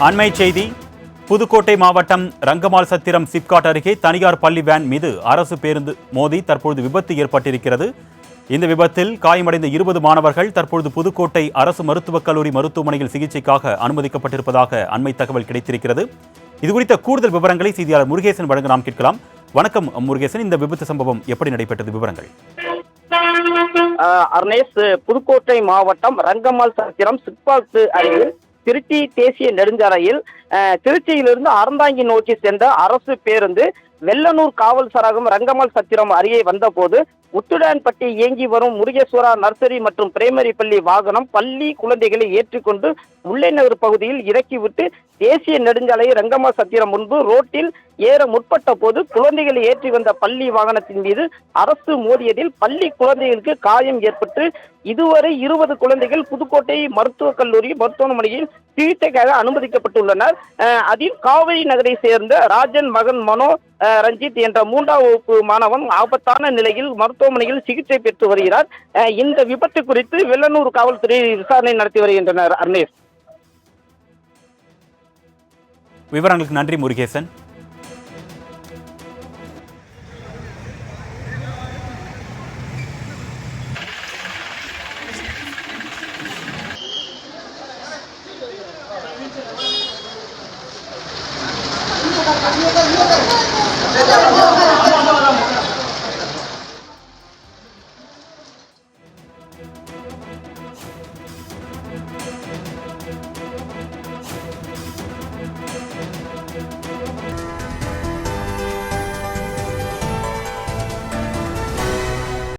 அண்மை செய்தி. புதுக்கோட்டை மாவட்டம் ரங்கமால் சத்திரம் சிப்காட் அருகே தனியார் பள்ளி வேன் மீது அரசு பேருந்து மோதி தற்பொழுது விபத்து ஏற்பட்டிருக்கிறது. இந்த விபத்தில் காயமடைந்த 20 மாணவர்கள் தற்பொழுது புதுக்கோட்டை அரசு மருத்துவக் கல்லூரி மருத்துவமனையில் சிகிச்சைக்காக அனுமதிக்கப்பட்டிருப்பதாக அண்மை தகவல் கிடைத்திருக்கிறது. இதுகுறித்த கூடுதல் விவரங்களை செய்தியாளர் முருகேசன் வழங்க நாம் கேட்கலாம். வணக்கம் முருகேசன், இந்த விபத்து சம்பவம் எப்படி நடைபெற்றது? விவரங்கள். அர்னேஷ், புதுக்கோட்டை மாவட்டம் ரங்கமால் சத்திரம் சிப்காட் அருகில் திருச்சி தேசிய நெடுஞ்சாலையில் திருச்சியிலிருந்து அறந்தாங்கி நோக்கி சென்ற அரசு பேருந்து வெள்ளனூர் காவல் சரகம் ரங்கமால் சத்திரம் அருகே வந்தபோது உத்துடான்பட்டி இயங்கி வரும் முருகேஸ்வரா நர்சரி மற்றும் பிரைமரி பள்ளி வாகனம் பள்ளி குழந்தைகளை ஏற்றிக்கொண்டு முல்லைநகர் பகுதியில் இறக்கிவிட்டு தேசிய நெடுஞ்சாலை ரங்கமால் சத்திரம் முன்பு ரோட்டில் ஏற முற்பட்ட போது குழந்தைகளை ஏற்றி வந்த பள்ளி வாகனத்தின் மீது அரசு மோதியதில் பள்ளி குழந்தைகளுக்கு காயம் ஏற்பட்டு இதுவரை 20 குழந்தைகள் புதுக்கோட்டை மருத்துவக் கல்லூரி மருத்துவமனையில் சிகிச்சைக்காக அனுமதிக்கப்பட்டுள்ளனர். அதில் காவிரி நகரை சேர்ந்த ராஜன் மகன் மனோ ரஞ்சித் என்ற 3ஆம் வகுப்பு மாணவன் ஆபத்தான நிலையில் மருத்துவமனையில் சிகிச்சை பெற்று வருகிறார். இந்த விபத்து குறித்து வெள்ளனூர் காவல்துறை விசாரணை நடத்தி வருகின்றனர். அர்னேஷ், விவரங்களுக்கு நன்றி முருகேசன்.